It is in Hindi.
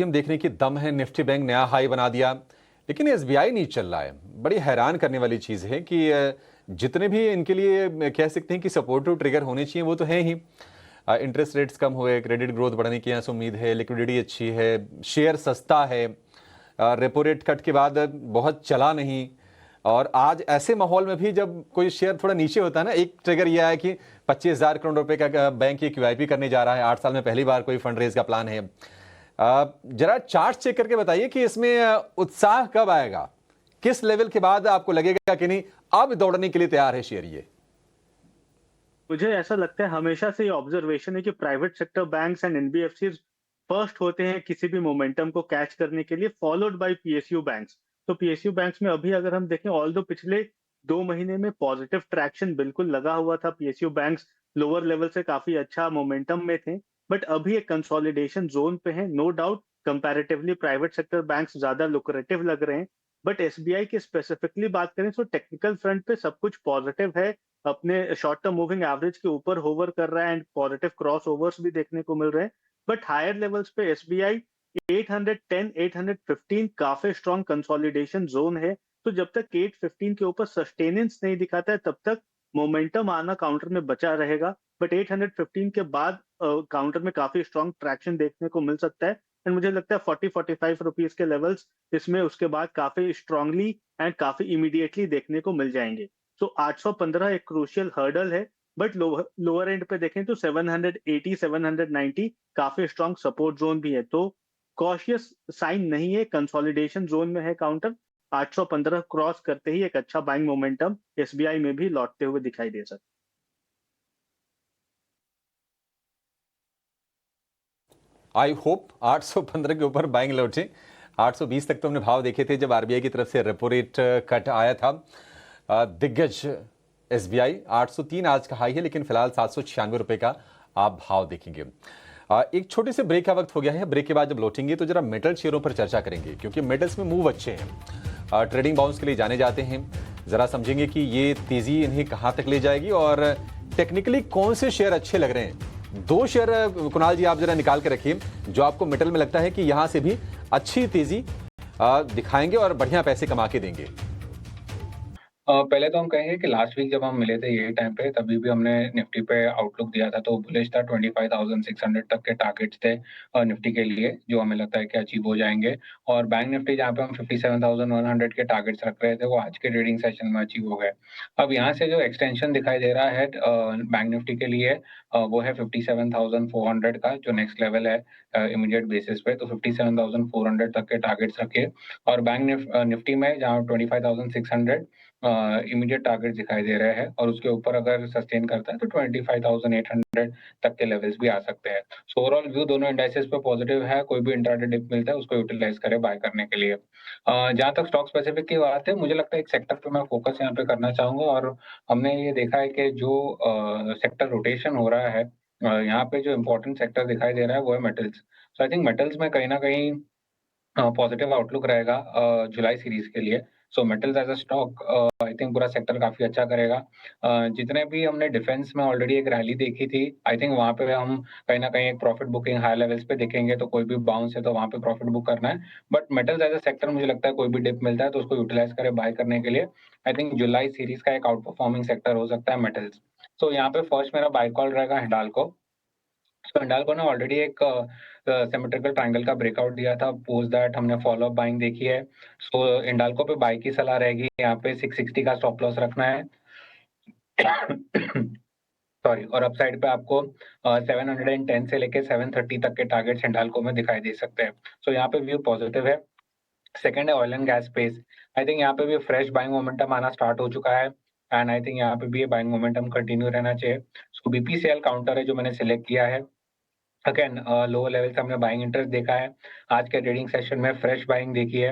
हम देख रहे हैं कि दम है, निफ्टी बैंक नया हाई बना दिया, लेकिन एसबीआई नहीं चल रहा है। बड़ी हैरान करने वाली चीज़ है कि जितने भी इनके लिए कह सकते हैं कि सपोर्टिव ट्रिगर होने चाहिए वो तो है ही। इंटरेस्ट रेट्स कम हुए, क्रेडिट ग्रोथ बढ़ने की यहाँ से उम्मीद है, लिक्विडिटी अच्छी है, शेयर सस्ता है, रेपो रेट कट के बाद बहुत चला नहीं। और आज ऐसे माहौल में भी जब कोई शेयर थोड़ा नीचे होता है ना, एक ट्रिगर यह है कि 25,000 करोड़ रुपए का बैंक ये क्यूआईपी करने जा रहा है। 8 साल में पहली बार कोई फंड रेज का प्लान है। जरा चार्ट चेक करके बताइए कि इसमें उत्साह कब आएगा, किस लेवल के बाद आपको लगेगा कि नहीं अब दौड़ने के लिए तैयार है शेयर ये। मुझे ऐसा लगता है हमेशा से ये ऑब्जर्वेशन है कि private sector banks and NBFC first होते हैं किसी भी मोमेंटम को कैच करने के लिए, फॉलोड बाय पीएसयू बैंक्स। तो पीएसयू बैंक्स में अभी अगर हम देखें, ऑल दो पिछले 2 महीने में पॉजिटिव ट्रैक्शन बिल्कुल लगा हुआ था। पीएसयू बैंक्स लोअर लेवल से काफी अच्छा मोमेंटम में थे, बट अभी एक कंसोलिडेशन जोन पे है। No doubt comparatively private sector banks ज्यादा लुक्रेटिव लग रहे हैं, बट एसबीआई की स्पेसिफिकली बात करें तो टेक्निकल फ्रंट पे सब कुछ पॉजिटिव है। अपने शॉर्ट टर्म मूविंग एवरेज के ऊपर होवर कर रहा है एंड पॉजिटिव क्रॉस ओवर्स भी देखने को मिल रहे हैं। बट हायर लेवल्स पे एसबीआई 810 815 काफी स्ट्रॉन्ग कंसोलिडेशन जोन है। तो जब तक 815 के ऊपर सस्टेनेंस नहीं दिखाता है तब तक मोमेंटम आना काउंटर में बचा रहेगा। बट 815 के बाद काउंटर में काफी स्ट्रॉन्ग ट्रैक्शन देखने को मिल सकता है। एंड मुझे लगता है 40-45 रुपीज के लेवल्स इसमें उसके बाद काफी स्ट्रांगली एंड काफी इमीडिएटली देखने को मिल जाएंगे। तो 815 एक क्रूशियल हर्डल है, बट लोअर एंड पे देखें तो 780 790 काफी स्ट्रांग सपोर्ट जोन भी है। तो कॉशियस साइन नहीं है, कंसोलिडेशन जोन में है काउंटर। 815 क्रॉस करते ही एक अच्छा बाइंग मोमेंटम एसबीआई में भी लौटते हुए दिखाई दे सकता आई होप 815 के ऊपर बाइंग लौटे। 820 तक तो हमने भाव देखे थे जब आरबीआई की तरफ से रेपो रेट कट आया था। दिग्गज एसबीआई 803 आज का हाई है, लेकिन फिलहाल 796 रुपए का आप भाव देखेंगे। एक छोटे से ब्रेक का वक्त हो गया है। ब्रेक के बाद जब लौटेंगे तो जरा मेटल शेयरों पर चर्चा करेंगे, क्योंकि मेटल्स में मूव अच्छे हैं, ट्रेडिंग बाउंस के लिए जाने जाते हैं। जरा समझेंगे कि ये तेजी इन्हें कहां तक ले जाएगी और टेक्निकली कौन से शेयर अच्छे लग रहे हैं। दो शेयर कुणाल जी आप जरा निकाल के रखिए जो आपको मेटल में लगता है कि यहां से भी अच्छी तेजी दिखाएंगे और बढ़िया पैसे कमा के देंगे। पहले तो हम कहेंगे कि लास्ट वीक जब हम मिले थे यही टाइम पे, तभी भी हमने निफ्टी पे आउटलुक दिया था, तो बुलिश था। 25,600 तक के टारगेट्स थे निफ्टी के लिए, जो हमें लगता है कि अचीव हो जाएंगे। और बैंक निफ्टी जहाँ पे हम 57,100 के टारगेट्स रख रहे थे, वो आज के ट्रेडिंग सेशन में अचीव हो गए। अब यहाँ से जो एक्सटेंशन दिखाई दे रहा है बैंक निफ्टी के लिए, वो है 57,400 का, जो नेक्स्ट लेवल है इमीडिएट बेसिस पे। तो 57,400 तक के टारगेट्स रखे। और बैंक निफ्टी में जहाँ 25,600 इमीडिएट टारगेट दिखाई दे रहे हैं, और उसके ऊपर अगर सस्टेन करता है तो 25,800 तक के लेवल्स भी आ सकते हैं। सो ओवरऑल व्यू दोनों इंडाइसेस पे पॉजिटिव है। कोई भी इंट्राडे डिप मिलता है उसको यूटिलाइज करें बाय करने के लिए। जहाँ तक स्टॉक स्पेसिफिक की बात है, मुझे लगता है एक सेक्टर पे मैं फोकस यहाँ पे करना चाहूंगा। और हमने ये देखा है कि जो सेक्टर रोटेशन हो रहा है, यहाँ पे जो इम्पोर्टेंट सेक्टर दिखाई दे रहा है वो है metals. So I think metals में कहीं ना कहीं पॉजिटिव आउटलुक रहेगा जुलाई सीरीज के लिए। So metals as a stock I think पूरा सेक्टर काफी अच्छा करेगा। जितने भी हमने डिफेंस में ऑलरेडी एक रैली देखी थी, आई थिंक वहां पे हम कहीं ना कहीं एक प्रॉफिट बुकिंग हाई लेवल्स पे देखेंगे। तो कोई भी बाउंस है तो वहां पे प्रॉफिट बुक करना है। But metals as a sector मुझे लगता है कोई भी डिप मिलता है तो उसको यूटिलाइज करे बाय करने के लिए। आई थिंक जुलाई सीरीज का एक आउट परफॉर्मिंग सेक्टर हो सकता है मेटल्स। सो यहाँ पे फर्स्ट मेरा बाय कॉल रहेगा हिंडाल्को। तो हिंडाल्को ने ऑलरेडी एक सिमेट्रिकल ट्रायंगल का ब्रेकआउट दिया था। पोस्ट दैट हमने फॉलो अप बाइंग देखी है। सो हिंडाल्को पे बाय की सलाह रहेगी। यहाँ पे 660 का स्टॉप लॉस रखना है। सॉरी। और अपसाइड पे आपको 710 से लेके 730 तक के टारगेट्स हिंडाल्को में दिखाई दे सकते हैं। सो यहाँ पे व्यू पॉजिटिव है। सेकंड है oil and gas space. I think यहाँ पे भी फ्रेश बाइंग मोमेंटम आना स्टार्ट हो चुका है। एंड आई थिंक यहाँ पे भी ये बाइंग मोमेंटम कंटिन्यू रहना चाहिए। सो बीपीसीएल काउंटर है जो मैंने सिलेक्ट किया है। अगेन लोअर लेवल से हमने बाइंग इंटरेस्ट देखा है। आज के ट्रेडिंग सेशन में फ्रेश बाइंग देखी है।